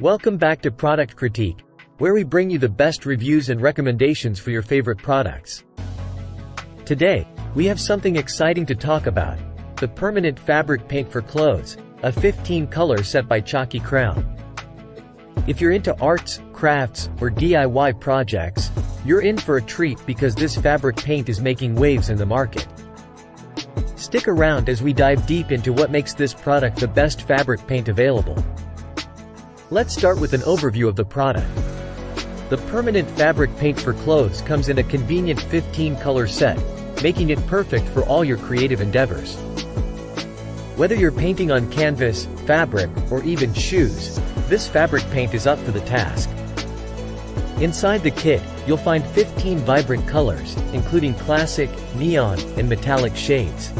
Welcome back to Product Critique, where we bring you the best reviews and recommendations for your favorite products. Today, we have something exciting to talk about: the permanent fabric paint for clothes, a 15-color set by Chalky Crown. If you're into arts, crafts, or DIY projects, you're in for a treat because this fabric paint is making waves in the market. Stick around as we dive deep into what makes this product the best fabric paint available. Let's start with an overview of the product. The permanent fabric paint for clothes comes in a convenient 15-color set, making it perfect for all your creative endeavors. Whether you're painting on canvas, fabric, or even shoes, this fabric paint is up for the task. Inside the kit, you'll find 15 vibrant colors, including classic, neon, and metallic shades.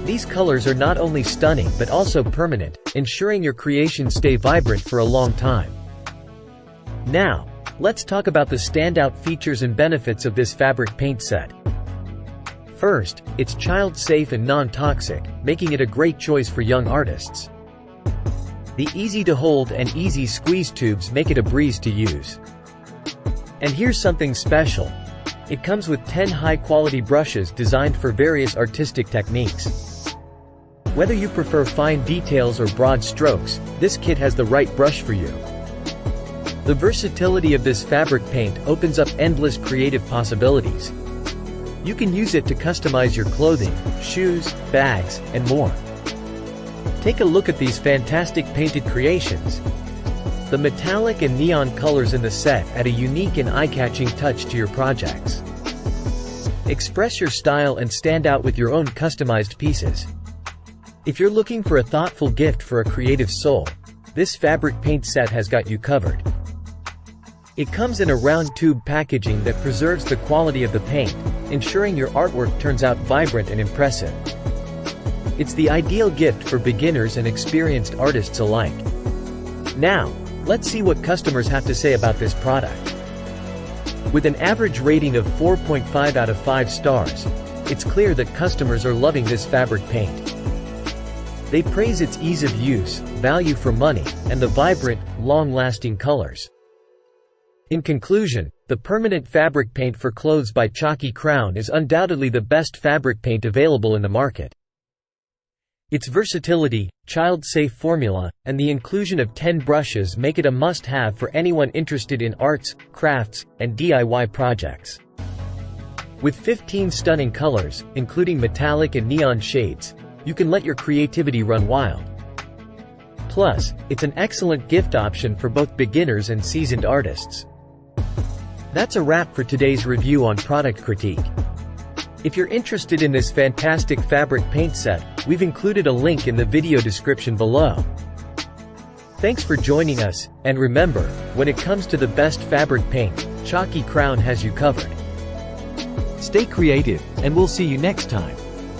These colors are not only stunning but also permanent, ensuring your creations stay vibrant for a long time. Now, let's talk about the standout features and benefits of this fabric paint set. First, it's child-safe and non-toxic, making it a great choice for young artists. The easy-to-hold and easy squeeze tubes make it a breeze to use. And here's something special. It comes with 10 high-quality brushes designed for various artistic techniques. Whether you prefer fine details or broad strokes, this kit has the right brush for you. The versatility of this fabric paint opens up endless creative possibilities. You can use it to customize your clothing, shoes, bags, and more. Take a look at these fantastic painted creations. The metallic and neon colors in the set add a unique and eye-catching touch to your projects. Express your style and stand out with your own customized pieces. If you're looking for a thoughtful gift for a creative soul, this fabric paint set has got you covered. It comes in a round tube packaging that preserves the quality of the paint, ensuring your artwork turns out vibrant and impressive. It's the ideal gift for beginners and experienced artists alike. Now, let's see what customers have to say about this product. With an average rating of 4.5 out of 5 stars, it's clear that customers are loving this fabric paint. They praise its ease of use, value for money, and the vibrant, long-lasting colors. In conclusion, the permanent fabric paint for clothes by Chalky Crown is undoubtedly the best fabric paint available in the market. Its versatility, child-safe formula, and the inclusion of 10 brushes make it a must-have for anyone interested in arts, crafts, and DIY projects. With 15 stunning colors, including metallic and neon shades, you can let your creativity run wild. Plus, it's an excellent gift option for both beginners and seasoned artists. That's a wrap for today's review on Product Critique. If you're interested in this fantastic fabric paint set, we've included a link in the video description below. Thanks for joining us, and remember, when it comes to the best fabric paint, Chalky Crown has you covered. Stay creative, and we'll see you next time.